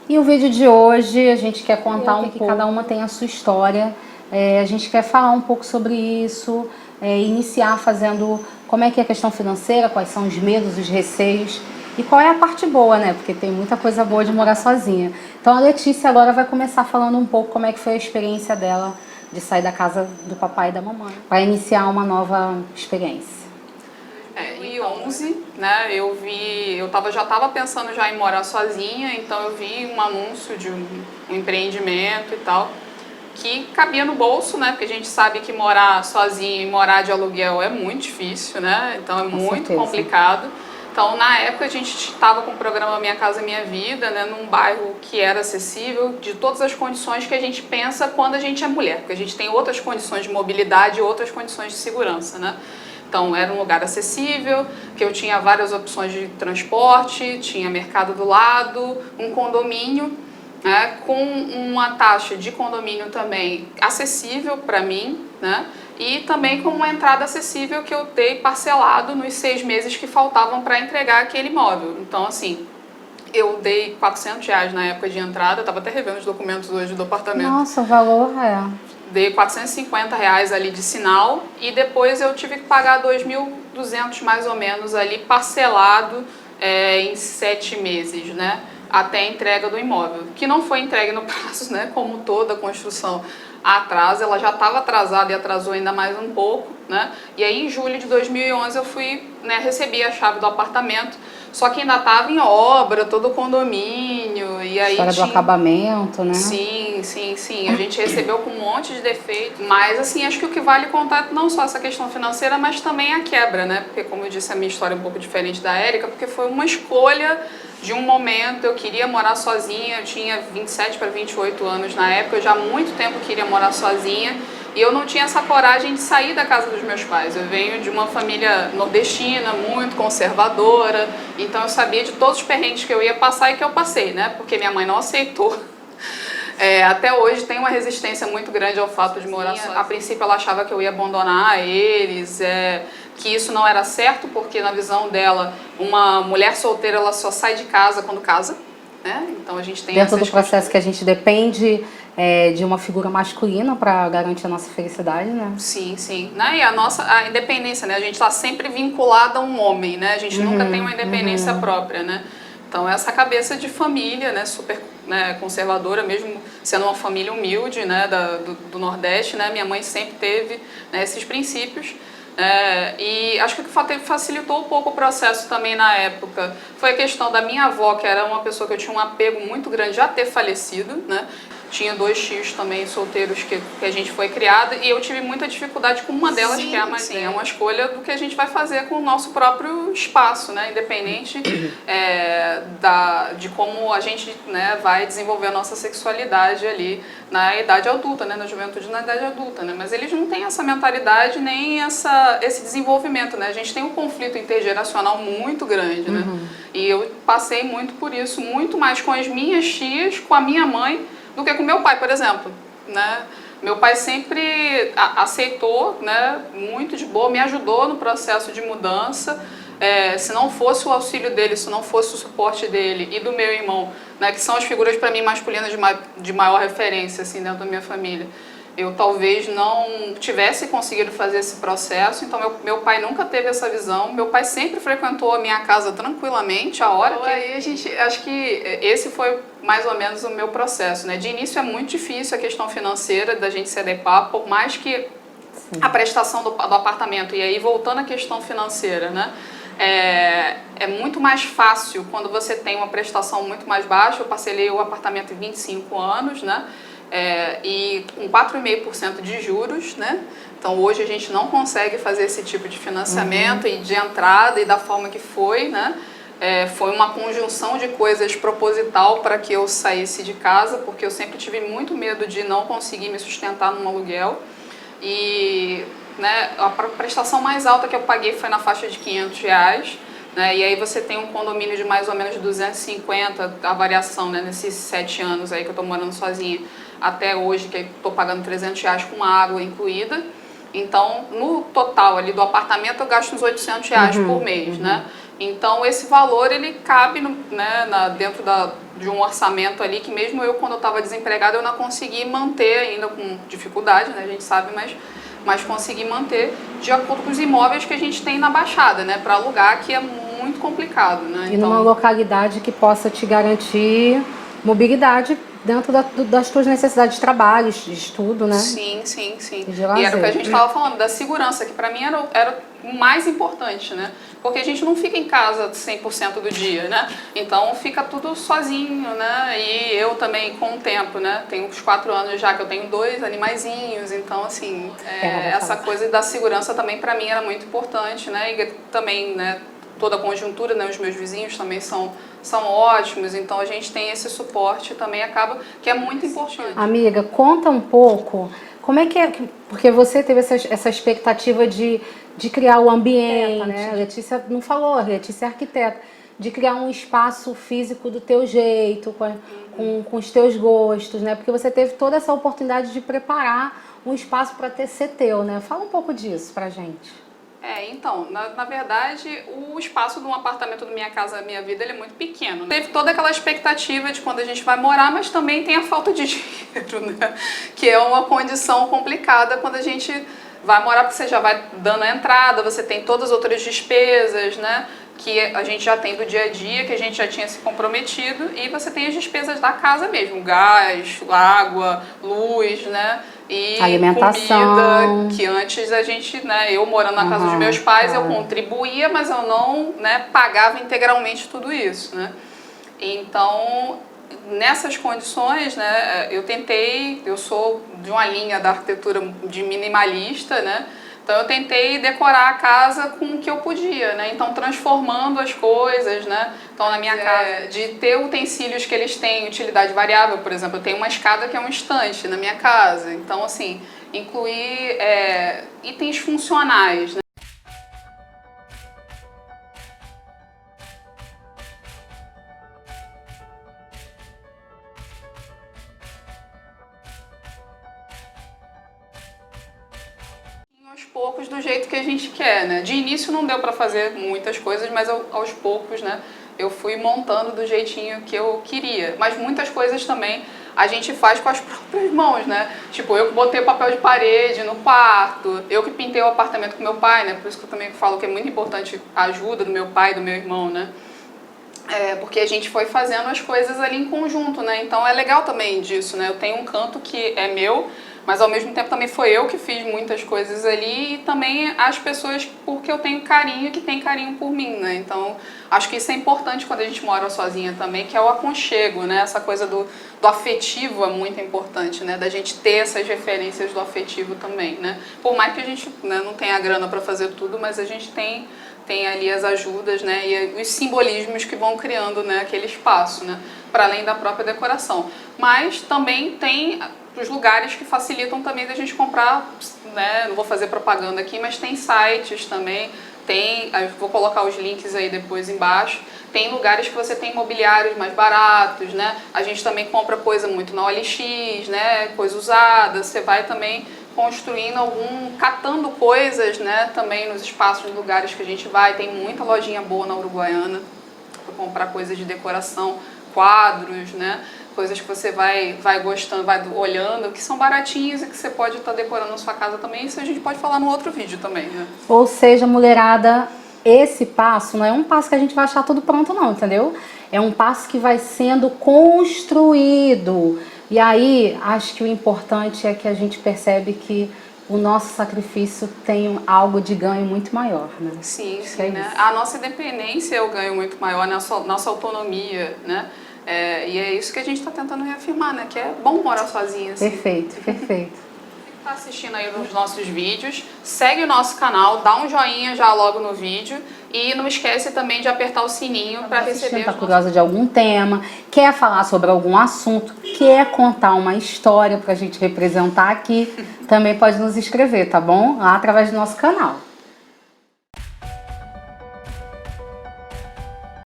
E o vídeo de hoje a gente quer contar um pouco, que cada uma tem a sua história. A gente quer falar um pouco sobre isso, iniciar fazendo como é que é a questão financeira, quais são os medos, os receios e qual é a parte boa, né? Porque tem muita coisa boa de morar sozinha. Então a Letícia agora vai começar falando um pouco como é que foi a experiência dela de sair da casa do papai e da mamãe, para iniciar uma nova experiência. Em 2011, né, já estava pensando já em morar sozinha, então eu vi um anúncio de um empreendimento e tal, que cabia no bolso, né, porque a gente sabe que morar sozinho e morar de aluguel é muito difícil, né, então é muito complicado. Então, na época, a gente estava com o programa Minha Casa Minha Vida, né, num bairro que era acessível, de todas as condições que a gente pensa quando a gente é mulher, porque a gente tem outras condições de mobilidade e outras condições de segurança, né. Então, era um lugar acessível, que eu tinha várias opções de transporte, tinha mercado do lado, um condomínio, né, com uma taxa de condomínio também acessível para mim, né, e também com uma entrada acessível que eu dei parcelado nos 6 meses que faltavam para entregar aquele imóvel. Então, assim, eu dei R$400 na época de entrada, estava até revendo os documentos hoje do apartamento. Nossa, o valor é... Dei R$450 ali de sinal e depois eu tive que pagar 2.200 mais ou menos ali parcelado em 7 meses, né? Até a entrega do imóvel, que não foi entregue no prazo, né? Como toda construção atrasa, ela já estava atrasada e atrasou ainda mais um pouco, né? E aí em julho de 2011 eu fui, né, recebi a chave do apartamento, só que ainda estava em obra, todo o condomínio, e aí história do acabamento, né? Sim, sim, sim. A gente recebeu com um monte de defeito, mas assim, acho que o que vale contar não só essa questão financeira, mas também a quebra, né? Porque como eu disse, a minha história é um pouco diferente da Érica, porque foi uma escolha de um momento, eu queria morar sozinha, eu tinha 27 para 28 anos na época, eu já há muito tempo queria morar sozinha, e eu não tinha essa coragem de sair da casa dos meus pais. Eu venho de uma família nordestina, muito conservadora, então eu sabia de todos os perrengues que eu ia passar e que eu passei, né? Porque minha mãe não aceitou. Até hoje tem uma resistência muito grande ao fato de morar sozinha. A princípio ela achava que eu ia abandonar eles, que isso não era certo, porque na visão dela, uma mulher solteira ela só sai de casa quando casa, né? Então a gente tem dentro do processo que a gente depende de uma figura masculina para garantir a nossa felicidade, né? Sim, sim. Né? E a independência, né? A gente está sempre vinculada a um homem, né? A gente nunca tem uma independência própria, né? Então essa cabeça de família, né, super, né, conservadora, mesmo sendo uma família humilde, né, do Nordeste, né, minha mãe sempre teve, né, esses princípios. E acho que o que facilitou um pouco o processo também na época foi a questão da minha avó, que era uma pessoa que eu tinha um apego muito grande, já ter falecido, né? Tinha 2 tios também solteiros que a gente foi criada, e eu tive muita dificuldade com uma delas, que é a mais é uma escolha do que a gente vai fazer com o nosso próprio espaço, né? Independente de como a gente, né, vai desenvolver a nossa sexualidade ali na idade adulta, né? Na juventude, na idade adulta, né? Mas eles não têm essa mentalidade nem esse desenvolvimento, né? A gente tem um conflito intergeracional muito grande, né? E eu passei muito por isso, muito mais com as minhas tias, com a minha mãe, do que com meu pai, por exemplo, né? Meu pai sempre aceitou, né, muito de boa, me ajudou no processo de mudança. Se não fosse o auxílio dele, se não fosse o suporte dele e do meu irmão, né, que são as figuras para mim masculinas de maior referência assim, dentro da minha família, eu talvez não tivesse conseguido fazer esse processo. Então meu pai nunca teve essa visão. Meu pai sempre frequentou a minha casa tranquilamente, a hora que aí acho que esse foi mais ou menos o meu processo, né? De início é muito difícil a questão financeira da gente se adequar, por mais que a prestação do apartamento, e aí voltando à questão financeira, né? É muito mais fácil quando você tem uma prestação muito mais baixa. Eu parcelei o apartamento em 25 anos, né? E com 4,5% de juros, né? Então hoje a gente não consegue fazer esse tipo de financiamento e de entrada e da forma que foi, né? Foi uma conjunção de coisas proposital para que eu saísse de casa, porque eu sempre tive muito medo de não conseguir me sustentar num aluguel. E, né, a prestação mais alta que eu paguei foi na faixa de R$500, né? E aí você tem um condomínio de mais ou menos 250, a variação, né, nesses 7 anos aí que eu estou morando sozinha até hoje, que eu estou pagando R$300 com água incluída. Então, no total ali do apartamento, eu gasto uns R$800 por mês, né? Então esse valor ele cabe né, dentro de um orçamento ali que mesmo eu quando eu estava desempregada eu não consegui manter ainda com dificuldade, né, a gente sabe, mas consegui manter de acordo com os imóveis que a gente tem na Baixada, né, para alugar, que é muito complicado, né. E numa localidade que possa te garantir mobilidade dentro das tuas necessidades de trabalho, de estudo, né? Sim, sim, sim. E era o que a gente estava falando, da segurança, que para mim era o mais importante, né? Porque a gente não fica em casa 100% do dia, né? Então fica tudo sozinho, né? E eu também, com o tempo, né? Tenho uns 4 anos já que eu tenho 2 animaizinhos, então assim, essa coisa da segurança também para mim era muito importante, né? E também, né? Toda a conjuntura, né? Os meus vizinhos também são ótimos, então a gente tem esse suporte também, acaba que é muito importante. Amiga, conta um pouco, como é que é, porque você teve essa expectativa de criar o ambiente, né? A Letícia não falou, a Letícia é arquiteta, de criar um espaço físico do teu jeito, com os teus gostos, né? Porque você teve toda essa oportunidade de preparar um espaço para ser teu, né? Fala um pouco disso pra gente. Então, na verdade, o espaço de um apartamento do Minha Casa Minha Vida, ele é muito pequeno. Teve toda aquela expectativa de quando a gente vai morar, mas também tem a falta de dinheiro, né? Que é uma condição complicada quando a gente vai morar, porque você já vai dando a entrada, você tem todas as outras despesas, né? Que a gente já tem do dia a dia, que a gente já tinha se comprometido, e você tem as despesas da casa mesmo, gás, água, luz, né? E alimentação, comida, que antes a gente, né, eu morando na casa dos meus pais, eu contribuía, mas eu não, né, pagava integralmente tudo isso, né? Então, nessas condições, né, eu sou de uma linha da arquitetura de minimalista, né? Então eu tentei decorar a casa com o que eu podia, né? Então transformando as coisas, né? Então na minha casa, de ter utensílios que eles têm utilidade variável, por exemplo, eu tenho uma escada que é um estante na minha casa. Então assim, incluir itens funcionais, né? Aos poucos, do jeito que a gente quer, né? De início não deu para fazer muitas coisas, mas aos poucos, né? Eu fui montando do jeitinho que eu queria. Mas muitas coisas também a gente faz com as próprias mãos, né? Tipo, eu que botei o papel de parede no quarto, eu que pintei o apartamento com meu pai, né? Por isso que eu também falo que é muito importante a ajuda do meu pai e do meu irmão, né? Porque a gente foi fazendo as coisas ali em conjunto, né? Então é legal também disso, né? Eu tenho um canto que é meu, mas ao mesmo tempo também foi eu que fiz muitas coisas ali e também as pessoas porque eu tenho carinho que tem carinho por mim, né? Então acho que isso é importante quando a gente mora sozinha também, que é o aconchego, né? Essa coisa do afetivo é muito importante, né? Da gente ter essas referências do afetivo também, né? Por mais que a gente, né, não tenha grana para fazer tudo, mas a gente tem ali as ajudas, né, e os simbolismos que vão criando, né, aquele espaço, né, para além da própria decoração. Mas também tem os lugares que facilitam também da gente comprar, né, não vou fazer propaganda aqui, mas tem sites também, vou colocar os links aí depois embaixo, tem lugares que você tem imobiliários mais baratos, né, a gente também compra coisa muito na OLX, né, coisa usada, você vai também construindo catando coisas, né, também nos espaços, nos lugares que a gente vai. Tem muita lojinha boa na Uruguaiana para comprar coisas de decoração, quadros, né, coisas que você vai gostando, vai olhando, que são baratinhos e que você pode estar decorando na sua casa também. Isso a gente pode falar no outro vídeo também, né? Ou seja, mulherada, esse passo não é um passo que a gente vai achar tudo pronto não, entendeu? É um passo que vai sendo construído. E aí, acho que o importante é que a gente percebe que o nosso sacrifício tem algo de ganho muito maior, né? Sim, sim, né? A nossa independência é o ganho muito maior, a nossa autonomia, né? E é isso que a gente está tentando reafirmar, né? Que é bom morar sozinha. Assim. Perfeito, perfeito. Tá assistindo aí os nossos vídeos, segue o nosso canal, dá um joinha já logo no vídeo e não esquece também de apertar o sininho para receber. Está curiosa de algum tema, quer falar sobre algum assunto, quer contar uma história para a gente representar aqui, também pode nos escrever, tá bom? Lá através do nosso canal.